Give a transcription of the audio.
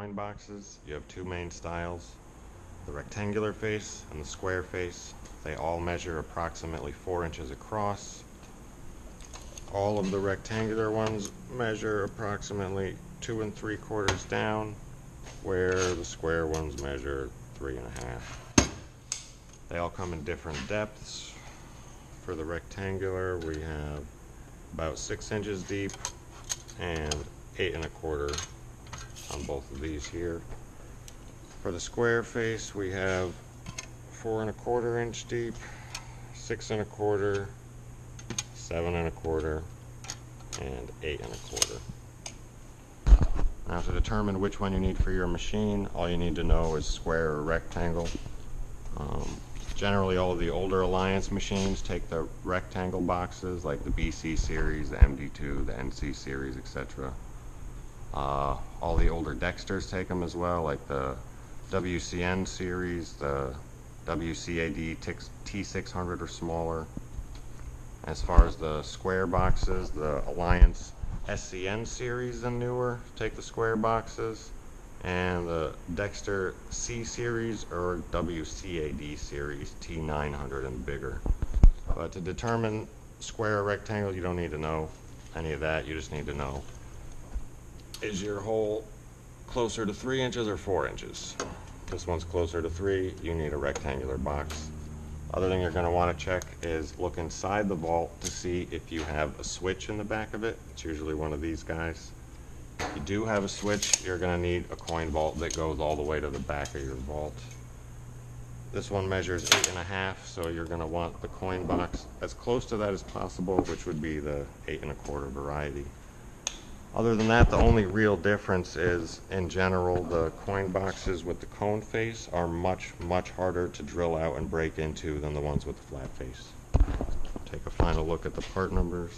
coin boxes, you have two main styles, the rectangular face and the square face. They all measure approximately 4 inches across. All of the rectangular ones measure approximately 2 3/4 down, where the square ones measure 3 1/2. They all come in different depths. For the rectangular, we have about 6 inches deep and 8 1/4 on both of these here. For the square face, we have 4 1/4 inch deep, 6 1/4, 7 1/4, and 8 1/4. Now, to determine which one you need for your machine, all you need to know is square or rectangle. Generally, all of the older Alliance machines take the rectangle boxes, like the BC series, the MD2, the NC series, etc. All the older Dexters take them as well, like the WCN series, the WCAD T600 or smaller. As far as the square boxes, the Alliance SCN series and newer take the square boxes, and the Dexter C series or WCAD series T900 and bigger. But to determine square or rectangle, you don't need to know any of that. You just need to know, is your hole closer to 3 inches or 4 inches? This one's closer to 3, you need a rectangular box. Other thing you're going to want to check is look inside the vault to see if you have a switch in the back of it. It's usually one of these guys. If you do have a switch, you're going to need a coin vault that goes all the way to the back of your vault. This one measures 8 1/2, so you're going to want the coin box as close to that as possible, which would be the 8 1/4 variety. Other than that, the only real difference is, in general, the coin boxes with the cone face are much harder to drill out and break into than the ones with the flat face. Take a final look at the part numbers.